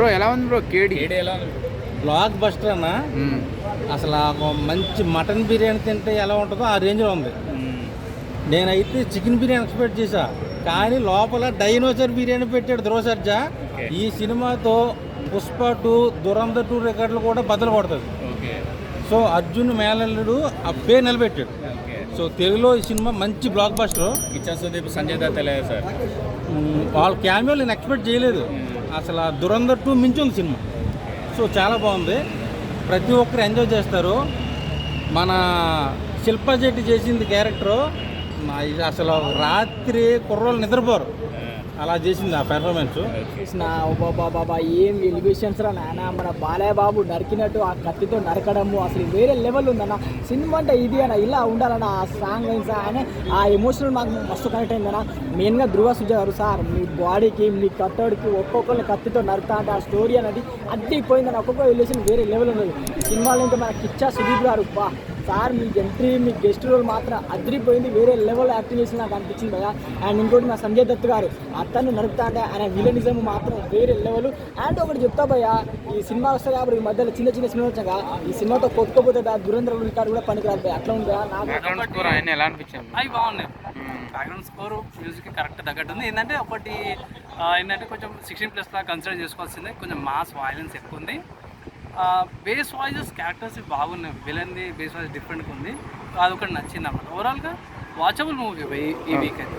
Bro ఎలా ఉంది bro కేడి? ఎలా ఉంది? బ్లాక్ బస్టర్ అన్న. అసలు మంచి మటన్ బిర్యానీ తింటే ఎలా ఉంటుందో ఆ రేంజ్లో ఉంది. నేనైతే చికెన్ బిర్యానీ ఎక్స్పెక్ట్ చేశా, కానీ లోపల డైనోసర్ బిర్యానీ పెట్టాడు ధ్రువ సర్జా. ఈ సినిమాతో పుష్ప 2, దురంధర్ 2 రికార్డులు కూడా బద్దలు కొడుతుంది. సో అర్జున్ మేనల్లుడు ఆ పేరు నిలబెట్టాడు. సో తెలుగులో ఈ సినిమా మంచి బ్లాక్ బస్టర్. కిచ్చన్ సుదీప్, సంజయ్ దత్ తెలియదు సార్, వాళ్ళ క్యామియోలు నేను ఎక్స్పెక్ట్ చేయలేదు. అసలు దురంధర్ 2 మించి ఉంది సినిమా. సో చాలా బాగుంది, ప్రతి ఒక్కరు ఎంజాయ్ చేస్తారు. మన శిల్పా శెట్టి చేసింది క్యారెక్టరు అసలు రాత్రి కుర్రోళ్ళు నిద్రపోరు, అలా చేసింది ఆ పెర్ఫార్మెన్స్. బాబా ఏం ఎలివేషన్స్ రా నాన్న. మన బాలయ్య బాబు నరికినట్టు ఆ కత్తితో నరకడము అసలు వేరే లెవెల్ ఉందన్న. సినిమా అంటే ఇది అన్న, ఇలా ఉండాలన్న. ఆ సాంగ్ అయినా ఆ ఎమోషనల్ నాకు మస్తు కనెక్ట్ అయిందన్న. మెయిన్గా ధ్రువ సుజా గారు సార్, మీ బాడీకి మీ కట్టడికి ఒక్కొక్కరిని కత్తితో నరుకుతా అంటే ఆ స్టోరీ అనేది అడ్డిపోయిందని ఒక్కొక్క ఎలివేషన్ వేరే లెవెల్ ఉన్నది. సినిమాలో ఇంకా మన కిచ్చా సుదీప్ గారు సార్, మీ ఎంట్రీ మీ గెస్ట్ రోల్ మాత్రం అదిరిపోయింది, వేరే లెవెల్ యాక్టింగ్ చేసి నాకు అనిపించింది భయ. అండ్ ఇంకోటి మా సంజయ్ దత్ గారు అతన్ని నడుపుతా అంటే ఆయన విలనిజం మాత్రం వేరే లెవెల్. అండ్ ఒకటి చెప్తా భయ, ఈ సినిమా వస్తుంది కాబట్టి ఈ మధ్యలో చిన్న చిన్న సినిమా వచ్చాక ఈ సినిమాతో కొట్టుకోపోతే దురంధర్ రికార్డు కూడా పనికిరాదు భయ, అట్లా ఉంది. నాకు ఎలా అనిపించింది? అవి బాగున్నాయి. బ్యాక్గ్రౌండ్ స్కోర్ మ్యూజిక్ కరెక్ట్ తగ్గట్టు ఉంది. ఏంటంటే ఒకటి ఏంటంటే కొంచెం 16+ లా కన్సిడర్ చేసుకోవాల్సిందే. కొంచెం మాస్ వైలెన్స్ ఎక్కువ ఉంది. బేస్ వాయిజెస్ క్యారెక్టర్స్ బాగున్నాయి. విలన్ది బేస్ వాయిస్ డిఫరెంట్గా ఉంది, అదొకటి నచ్చింది అన్నమాట. ఓవరాల్గా వాచబుల్ మూవీ ఈ వీక్ అయితే.